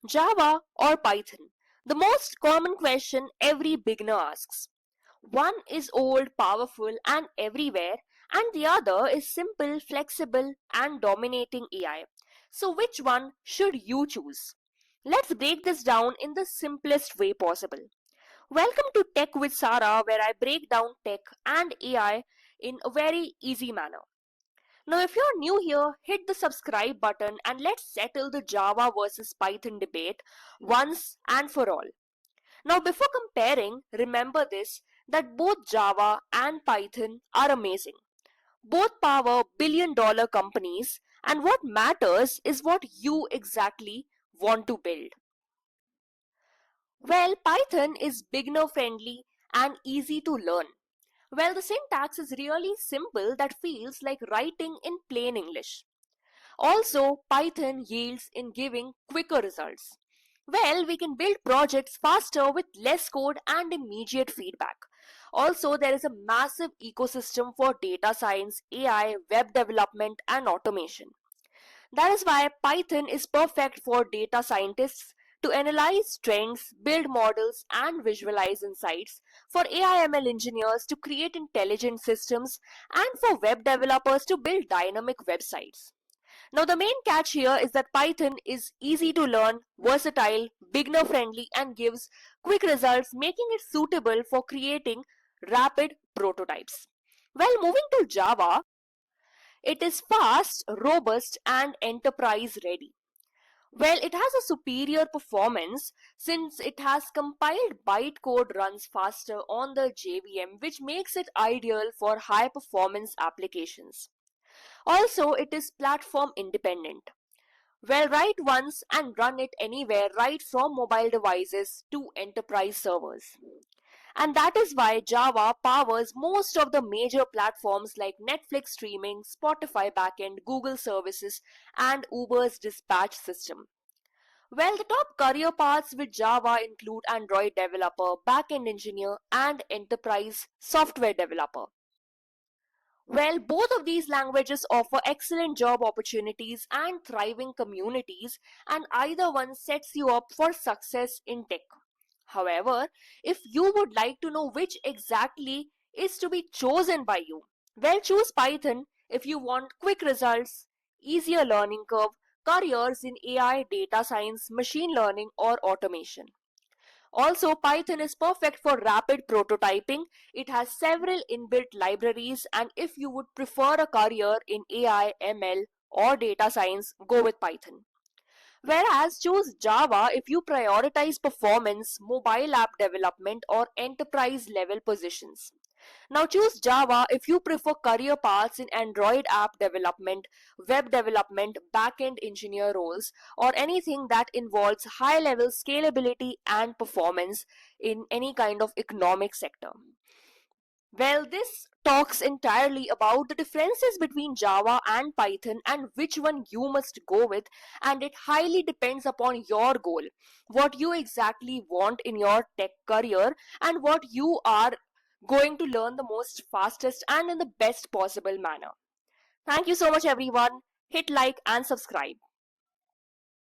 Java or Python? The most common question every beginner asks. One is old, powerful, and everywhere, and the other is simple, flexible, and dominating AI. So, which one should you choose? Let's break this down in the simplest way possible. Welcome to Tech with Saara, where I break down tech and AI in a very easy manner. Now, if you're new here, hit the subscribe button and let's settle the Java versus Python debate once and for all. Now, before comparing, remember this that both Java and Python are amazing. Both power billion-dollar companies, and what matters is what you exactly want to build. Well, Python is beginner friendly and easy to learn. Well, the syntax is really simple that feels like writing in plain English. Also, Python yields in giving quicker results. Well, we can build projects faster with less code and immediate feedback. Also, there is a massive ecosystem for data science, AI, web development, and automation. That is why Python is perfect for data scientists to analyze trends, build models, and visualize insights, for AI/ML engineers to create intelligent systems, and for web developers to build dynamic websites. Now, the main catch here is that Python is easy to learn, versatile, beginner friendly, and gives quick results, making it suitable for creating rapid prototypes. Well, moving to Java, it is fast, robust, and enterprise ready. Well, it has a superior performance since it has compiled bytecode runs faster on the JVM, which makes it ideal for high performance applications. Also, it is platform independent. Well, write once and run it anywhere, right from mobile devices to enterprise servers. And that is why Java powers most of the major platforms like Netflix streaming, Spotify backend, Google services, and Uber's dispatch system. Well, the top career paths with Java include Android developer, backend engineer, and enterprise software developer. Well, both of these languages offer excellent job opportunities and thriving communities, and either one sets you up for success in tech. However, if you would like to know which exactly is to be chosen by you, well, choose Python if you want quick results, easier learning curve, careers in AI, data science, machine learning, or automation. Also, Python is perfect for rapid prototyping. It has several inbuilt libraries, and if you would prefer a career in AI, ML, or data science, go with Python. Whereas choose Java if you prioritize performance, mobile app development, or enterprise level positions. Now choose Java if you prefer career paths in Android app development, web development, backend engineer roles, or anything that involves high level scalability and performance in any kind of economic sector. Well, this talks entirely about the differences between Java and Python and which one you must go with, and it highly depends upon your goal, what you exactly want in your tech career, and what you are going to learn the most fastest and in the best possible manner. Thank you so much, everyone. Hit like and subscribe.